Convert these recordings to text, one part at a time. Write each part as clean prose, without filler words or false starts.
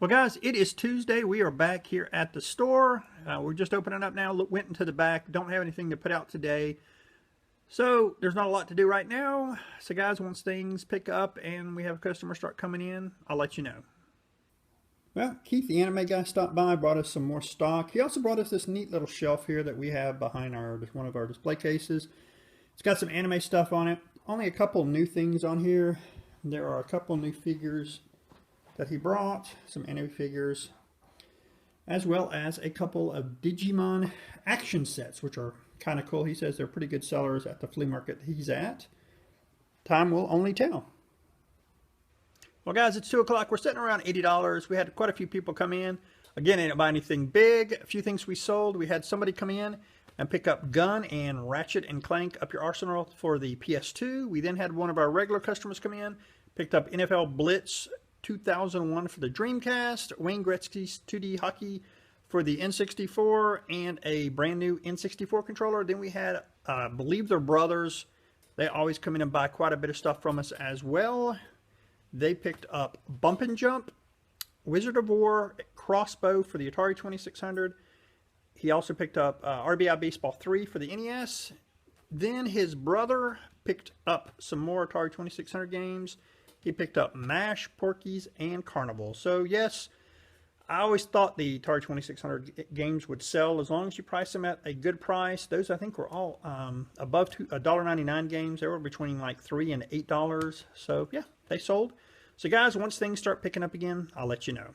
Well, guys, it is Tuesday. We are back here at the store. We're just opening up now. Went into the back. Don't have anything to put out today. So there's not a lot to do right now. So, guys, once things pick up and we have customers start coming in, I'll let you know. Well, Keith, the anime guy, stopped by, brought us some more stock. He also brought us this neat little shelf here that we have behind one of our display cases. It's got some anime stuff on it. Only a couple new things on here. There are a couple new figures that he brought, some anime figures, as well as a couple of Digimon action sets, which are kind of cool. He says they're pretty good sellers at the flea market he's at. Time will only tell. Well, guys, it's 2 o'clock. We're sitting around $80. We had quite a few people come in. Again, I didn't buy anything big. A few things we sold. We had somebody come in and pick up Gun and Ratchet and Clank Up Your Arsenal for the PS2. We then had one of our regular customers come in, picked up NFL Blitz 2001 for the Dreamcast, Wayne Gretzky's 2D hockey for the N64, and a brand new N64 controller. Then we had, I believe they're brothers. They always come in and buy quite a bit of stuff from us as well. They picked up Bump and Jump, Wizard of War, Crossbow for the Atari 2600. He also picked up RBI Baseball 3 for the NES. Then his brother picked up some more Atari 2600 games. He picked up MASH, Porky's, and Carnival. So, yes, I always thought the Atari 2600 games would sell as long as you price them at a good price. Those, I think, were all above $1.99 games. They were between like $3 and $8. So, yeah, they sold. So, guys, once things start picking up again, I'll let you know.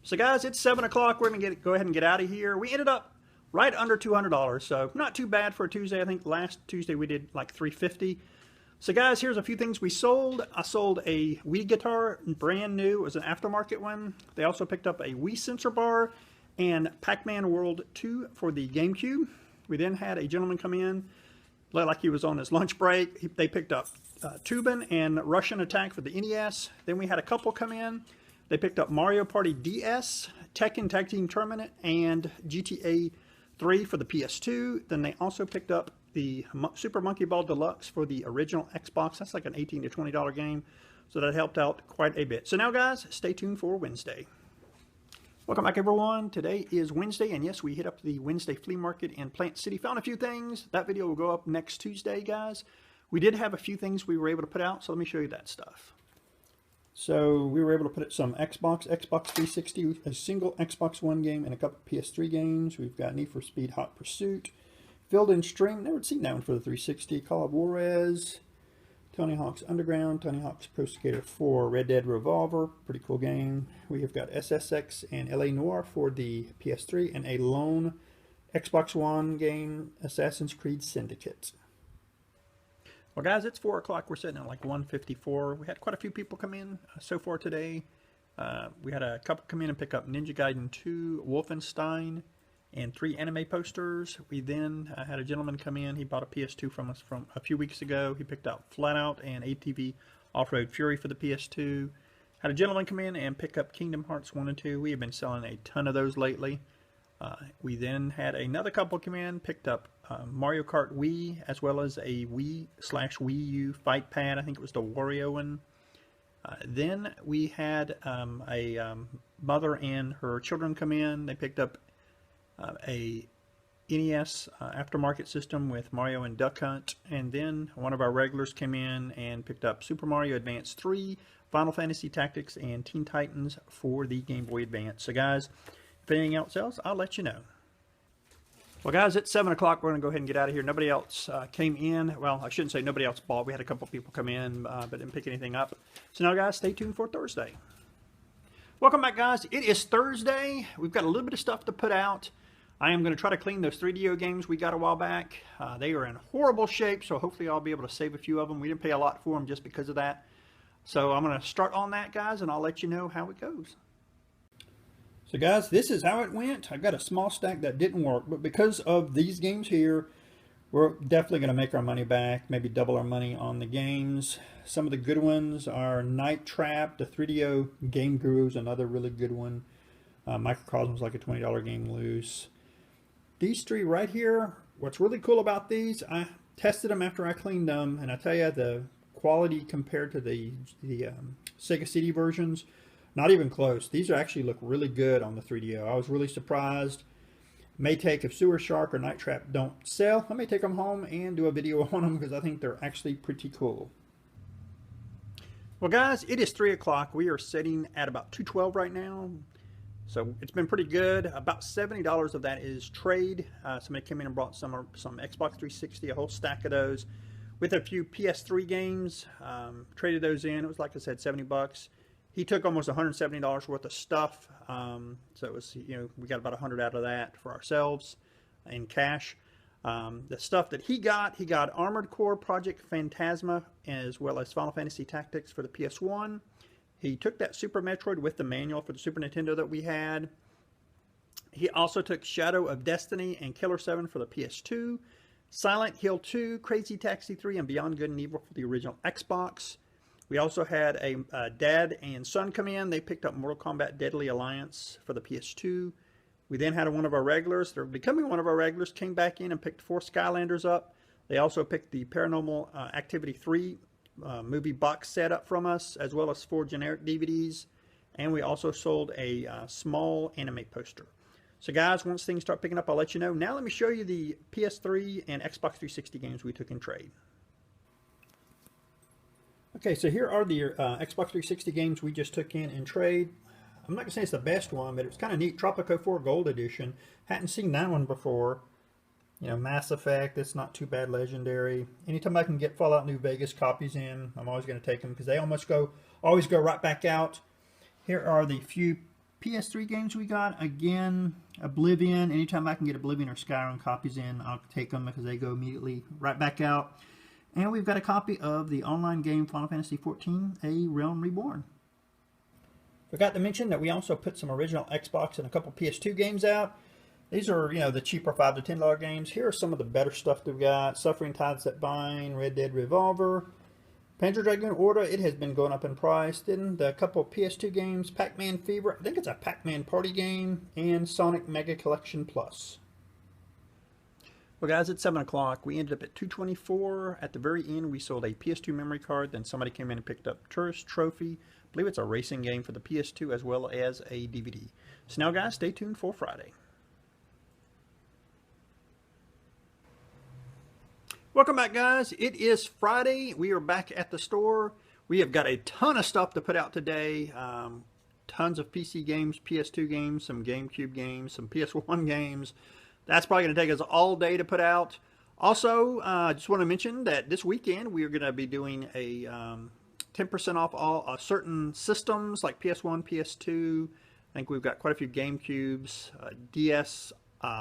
So, guys, it's 7 o'clock. We're going to go ahead and get out of here. We ended up right under $200. So, not too bad for a Tuesday. I think last Tuesday we did like $350. So, guys, here's a few things we sold. I sold a Wii guitar, brand new. It was an aftermarket one. They also picked up a Wii sensor bar and Pac-Man World 2 for the GameCube. We then had a gentleman come in, like he was on his lunch break. They picked up Tubin and Russian Attack for the NES. Then we had a couple come in. They picked up Mario Party DS, Tekken Tag Team Tournament, and GTA 3 for the PS2. Then they also picked up the Super Monkey Ball Deluxe for the original Xbox. That's like an $18 to $20 game. So that helped out quite a bit. So now, guys, stay tuned for Wednesday. Welcome back, everyone. Today is Wednesday, and yes, we hit up the Wednesday flea market in Plant City. Found a few things. That video will go up next Tuesday, guys. We did have a few things we were able to put out, so let me show you that stuff. So we were able to put some Xbox 360, a single Xbox One game, and a couple PS3 games. We've got Need for Speed Hot Pursuit, Field and Stream, never seen that one for the 360, Call of Juarez, Tony Hawk's Underground, Tony Hawk's Pro Skater 4, Red Dead Revolver, pretty cool game. We have got SSX and LA Noire for the PS3, and a lone Xbox One game, Assassin's Creed Syndicate. Well, guys, it's 4 o'clock. We're sitting at like 1:54. We had quite a few people come in so far today. We had a couple come in and pick up Ninja Gaiden 2, Wolfenstein, and 3 anime posters. We then had a gentleman come in. He bought a PS2 from us from a few weeks ago. He picked out Flat Out and ATV Off-Road Fury for the PS2. Had a gentleman come in and pick up Kingdom Hearts 1 and 2. We have been selling a ton of those lately. We then had another couple come in, picked up Mario Kart Wii, as well as a Wii/Wii U fight pad. I think it was the Wario one. Then we had a mother and her children come in. They picked up a NES aftermarket system with Mario and Duck Hunt. And then one of our regulars came in and picked up Super Mario Advance 3, Final Fantasy Tactics, and Teen Titans for the Game Boy Advance. So, guys, if anything else sells, I'll let you know. Well, guys, it's 7 o'clock. We're going to go ahead and get out of here. Nobody else came in. Well, I shouldn't say nobody else bought. We had a couple people come in, but didn't pick anything up. So now, guys, stay tuned for Thursday. Welcome back, guys. It is Thursday. We've got a little bit of stuff to put out. I am going to try to clean those 3DO games we got a while back. They are in horrible shape, so hopefully I'll be able to save a few of them. We didn't pay a lot for them just because of that. So I'm going to start on that, guys, and I'll let you know how it goes. So, guys, this is how it went. I got a small stack that didn't work, but because of these games here, we're definitely going to make our money back, maybe double our money on the games. Some of the good ones are Night Trap, the 3DO Game Guru is another really good one. Microcosmos, like a $20 game loose. These three right here, what's really cool about these, I tested them after I cleaned them, and I tell you, the quality compared to the Sega CD versions, Not even close. These actually look really good on the 3DO. I was really surprised. May take, if Sewer Shark or Night Trap don't sell, I may take them home and do a video on them because I think they're actually pretty cool. Well guys, it is 3 o'clock. We are sitting at about 212 right now. So it's been pretty good. About $70 of that is trade. Somebody came in and brought some Xbox 360, a whole stack of those with a few PS3 games. Traded those in. It was, like I said, 70 bucks. He took almost $170 worth of stuff. So it was, you know, we got about 100 out of that for ourselves in cash. The stuff that he got Armored Core Project Phantasma as well as Final Fantasy Tactics for the PS1. He took that Super Metroid with the manual for the Super Nintendo that we had. He also took Shadow of Destiny and Killer 7 for the PS2. Silent Hill 2, Crazy Taxi 3, and Beyond Good and Evil for the original Xbox. We also had a dad and son come in. They picked up Mortal Kombat Deadly Alliance for the PS2. We then had one of our regulars, they're becoming one of our regulars, came back in and picked 4 Skylanders up. They also picked the Paranormal Activity 3 movie box set up from us, as well as 4 generic DVDs. And we also sold a small anime poster. So guys, once things start picking up, I'll let you know. Now let me show you the PS3 and Xbox 360 games we took in trade. Okay, so here are the Xbox 360 games we just took in trade. I'm not going to say it's the best one, but it's kind of neat. Tropico 4 Gold Edition. Hadn't seen that one before. You know, Mass Effect, that's not too bad. Legendary. Anytime I can get Fallout New Vegas copies in, I'm always going to take them because they always go right back out. Here are the few PS3 games we got. Again, Oblivion. Anytime I can get Oblivion or Skyrim copies in, I'll take them because they go immediately right back out. And we've got a copy of the online game Final Fantasy XIV, A Realm Reborn. Forgot to mention that we also put some original Xbox and a couple PS2 games out. These are, you know, the cheaper $5 to $10 games. Here are some of the better stuff that we've got. Suffering Tides That Bind, Red Dead Revolver, Panzer Dragoon Order. It has been going up in price. Then the couple of PS2 games, Pac-Man Fever. I think it's a Pac-Man party game. And Sonic Mega Collection Plus. Well guys, it's 7 o'clock. We ended up at 224. At the very end, we sold a PS2 memory card. Then somebody came in and picked up Tourist Trophy. I believe it's a racing game for the PS2 as well as a DVD. So now guys, stay tuned for Friday. Welcome back guys. It is Friday. We are back at the store. We have got a ton of stuff to put out today. Tons of PC games, PS2 games, some GameCube games, some PS1 games. That's probably going to take us all day to put out. Also, I just want to mention that this weekend we are going to be doing a 10% off all certain systems like PS1, PS2. I think we've got quite a few GameCubes, DS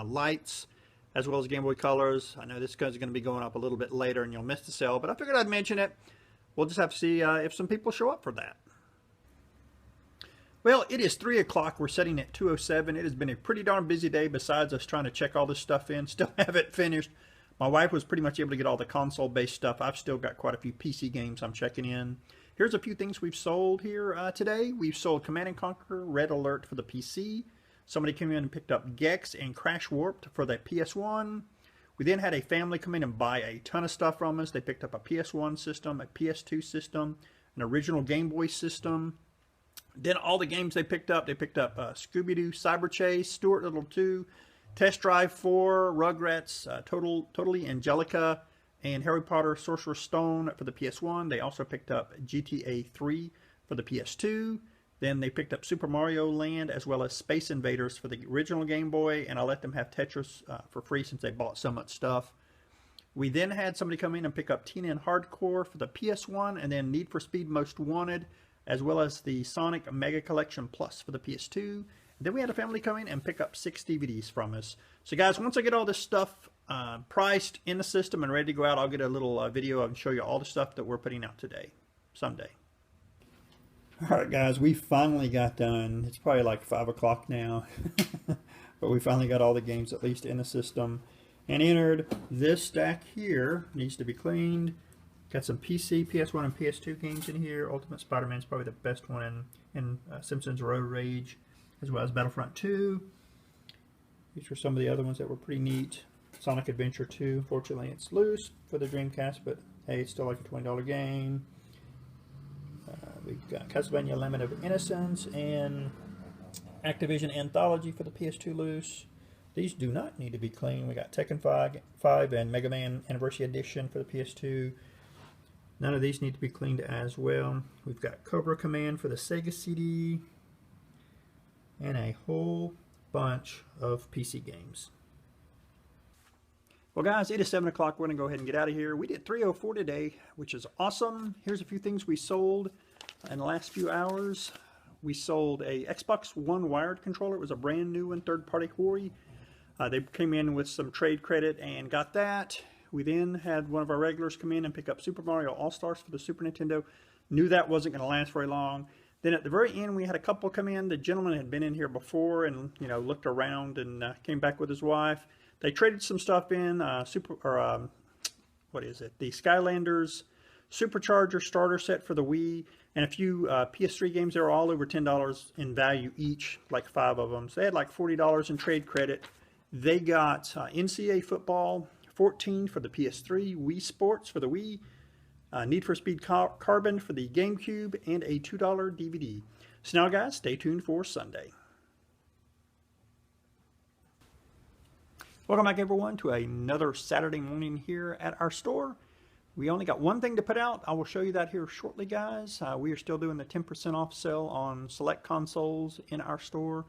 Lights, as well as Game Boy Colors. I know this is going to be going up a little bit later and you'll miss the sale, but I figured I'd mention it. We'll just have to see if some people show up for that. Well, it is 3 o'clock. We're sitting at 2:07. It has been a pretty darn busy day besides us trying to check all this stuff in. Still haven't finished. My wife was pretty much able to get all the console-based stuff. I've still got quite a few PC games I'm checking in. Here's a few things we've sold here today. We've sold Command & Conquer Red Alert for the PC. Somebody came in and picked up Gex and Crash Warped for the PS1. We then had a family come in and buy a ton of stuff from us. They picked up a PS1 system, a PS2 system, an original Game Boy system. Then all the games they picked up Scooby-Doo Cyber Chase, Stuart Little 2, Test Drive 4, Rugrats, Totally Angelica, and Harry Potter Sorcerer's Stone for the PS1. They also picked up GTA 3 for the PS2. Then they picked up Super Mario Land as well as Space Invaders for the original Game Boy, and I let them have Tetris for free since they bought so much stuff. We then had somebody come in and pick up TNN Hardcore for the PS1, and then Need for Speed Most Wanted, as well as the Sonic Mega Collection Plus for the PS2. Then we had a family come in and pick up 6 DVDs from us. So guys, once I get all this stuff priced in the system and ready to go out, I'll get a little video and show you all the stuff that we're putting out today, someday. Alright guys, we finally got done. It's probably like 5 o'clock now. But we finally got all the games at least in the system. And entered this stack here. Needs to be cleaned. Got some PC, PS1, and PS2 games in here. Ultimate Spider-Man is probably the best one in Simpsons Road Rage, as well as Battlefront 2. These are some of the other ones that were pretty neat. Sonic Adventure 2. Fortunately, it's loose for the Dreamcast, but hey, it's still like a $20 game. We've got Castlevania Lament of Innocence and Activision Anthology for the PS2 loose. These do not need to be cleaned. We got Tekken 5 and Mega Man Anniversary Edition for the PS2. None of these need to be cleaned as well. We've got Cobra Command for the Sega CD. And a whole bunch of PC games. Well guys, it is 7 o'clock. We're going to go ahead and get out of here. We did 304 today, which is awesome. Here's a few things we sold in the last few hours. We sold a Xbox One wired controller. It was a brand new one, third-party Hori. They came in with some trade credit and got that. We then had one of our regulars come in and pick up Super Mario All-Stars for the Super Nintendo. Knew that wasn't going to last very long. Then at the very end, we had a couple come in. The gentleman had been in here before and, you know, looked around and came back with his wife. They traded some stuff in, the Skylanders Supercharger starter set for the Wii, and a few PS3 games. They were all over $10 in value each, like 5 of them. So they had like $40 in trade credit. They got NCAA Football 14 for the PS3, Wii Sports for the Wii, Need for Speed Carbon for the GameCube, and a $2 DVD. So now guys, stay tuned for Sunday. Welcome back everyone to another Saturday morning here at our store. We only got one thing to put out. I will show you that here shortly, guys. We are still doing the 10% off sale on select consoles in our store.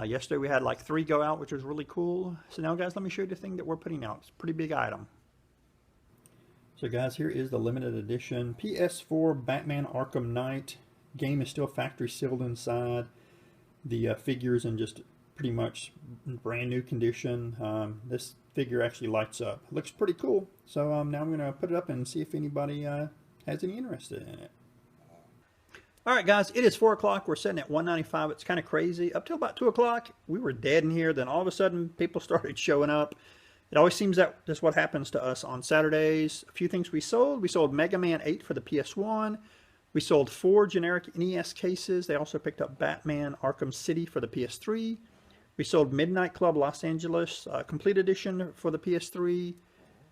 Yesterday we had like 3 go out, which was really cool. So now guys, let me show you the thing that we're putting out. It's a pretty big item. So guys, here is the limited edition PS4 Batman Arkham Knight. Game is still factory sealed inside. The figures in just pretty much brand new condition. This figure actually lights up. It looks pretty cool. So now I'm going to put it up and see if anybody has any interest in it. Alright guys, it is 4 o'clock. We're sitting at $195. It's kind of crazy. Up till about 2 o'clock, we were dead in here. Then all of a sudden, people started showing up. It always seems that that's what happens to us on Saturdays. A few things we sold. We sold Mega Man 8 for the PS1. We sold 4 generic NES cases. They also picked up Batman Arkham City for the PS3. We sold Midnight Club Los Angeles Complete Edition for the PS3.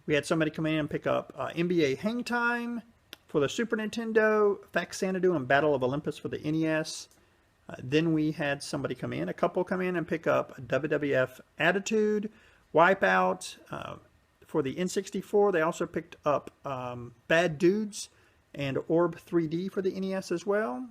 We had somebody come in and pick up NBA Hang Time for the Super Nintendo, Faxanadu and Battle of Olympus for the NES. Then we had somebody come in, a couple come in and pick up WWF Attitude, Wipeout for the N64. They also picked up Bad Dudes and Orb 3D for the NES as well.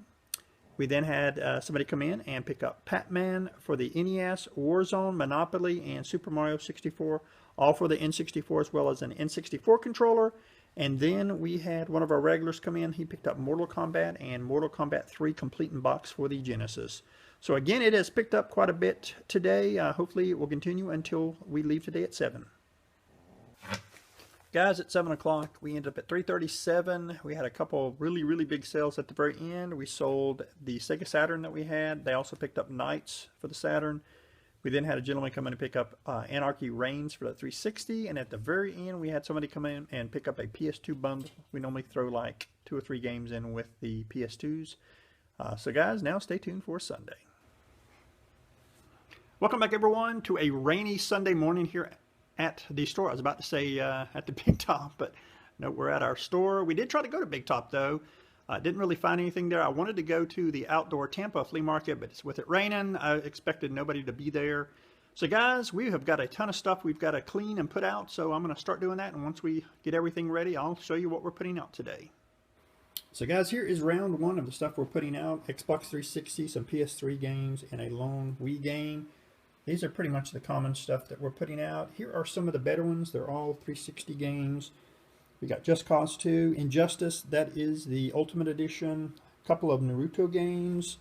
We then had somebody come in and pick up Pac-Man for the NES, Warzone, Monopoly, and Super Mario 64, all for the N64 as well as an N64 controller. And then we had one of our regulars come in. He picked up Mortal Kombat and Mortal Kombat 3 complete in box for the Genesis. So again, it has picked up quite a bit today. Hopefully it will continue until we leave today at 7. Guys, at 7 o'clock, we ended up at 337. We had a couple really big sales at the very end. We sold the Sega Saturn that we had. They also picked up Knights for the Saturn. We then had a gentleman come in and pick up Anarchy Reigns for the 360. And at the very end, we had somebody come in and pick up a PS2 bundle. We normally throw like 2 or 3 games in with the PS2s. So guys, now stay tuned for Sunday. Welcome back everyone to a rainy Sunday morning here at the store. I was about to say at the Big Top, but no, we're at our store. We did try to go to Big Top though. Didn't really find anything there. I wanted to go to the outdoor Tampa flea market, but with it raining, I expected nobody to be there. So guys, we have got a ton of stuff we've got to clean and put out, so I'm going to start doing that, and once we get everything ready, I'll show you what we're putting out today. So guys, here is round 1 of the stuff we're putting out. Xbox 360, some PS3 games, and a lone Wii game. These are pretty much the common stuff that we're putting out. Here are some of the better ones. They're all 360 games. We got Just Cause 2, Injustice, that is the Ultimate Edition. A couple of Naruto games.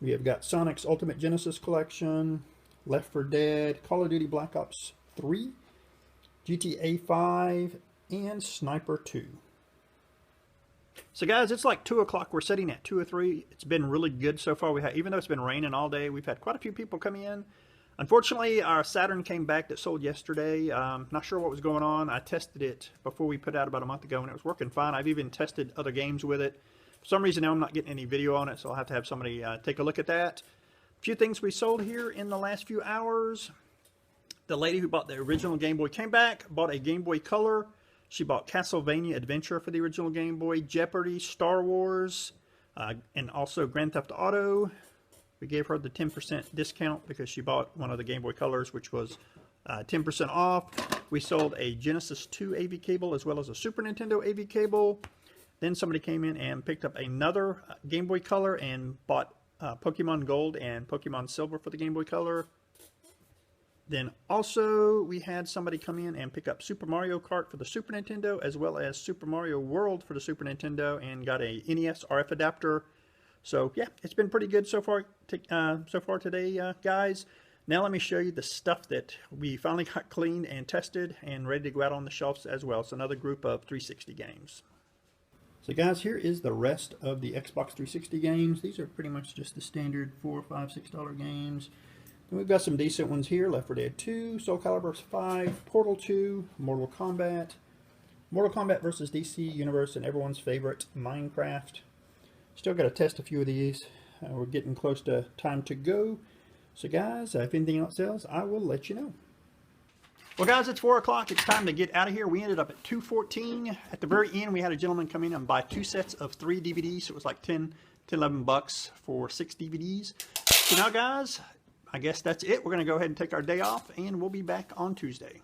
We have got Sonic's Ultimate Genesis Collection, Left 4 Dead, Call of Duty Black Ops 3, GTA 5, and Sniper 2. So guys, it's like 2 o'clock. We're sitting at 2 or 3. It's been really good so far. Even though it's been raining all day, we've had quite a few people come in. Unfortunately, our Saturn came back that sold yesterday. Not sure what was going on. I tested it before we put it out about a month ago, and it was working fine. I've even tested other games with it. For some reason now I'm not getting any video on it, so I'll have to have somebody take a look at that. A few things we sold here in the last few hours. The lady who bought the original Game Boy came back, bought a Game Boy Color. She bought Castlevania Adventure for the original Game Boy, Jeopardy, Star Wars, And also Grand Theft Auto. We gave her the 10% discount because she bought one of the Game Boy Colors, which was 10% off. We sold a Genesis 2 AV cable as well as a Super Nintendo AV cable. Then somebody came in and picked up another Game Boy Color and bought Pokemon Gold and Pokemon Silver for the Game Boy Color. Then also we had somebody come in and pick up Super Mario Kart for the Super Nintendo as well as Super Mario World for the Super Nintendo and got a NES RF adapter. So yeah, it's been pretty good so far today, guys. Now let me show you the stuff that we finally got cleaned and tested and ready to go out on the shelves as well. It's another group of 360 games. So guys, here is the rest of the Xbox 360 games. These are pretty much just the standard $4, $5, $6 games. Then we've got some decent ones here. Left 4 Dead 2, Soul Calibur 5, Portal 2, Mortal Kombat vs. DC Universe, and everyone's favorite, Minecraft. Still got to test a few of these. We're getting close to time to go. So guys, if anything else sells, I will let you know. Well guys, it's 4 o'clock. It's time to get out of here. We ended up at 2:14. At the very end, we had a gentleman come in and buy 2 sets of 3 DVDs. So it was like 10 to 11 bucks for 6 DVDs. So now guys, I guess that's it. We're going to go ahead and take our day off and we'll be back on Tuesday.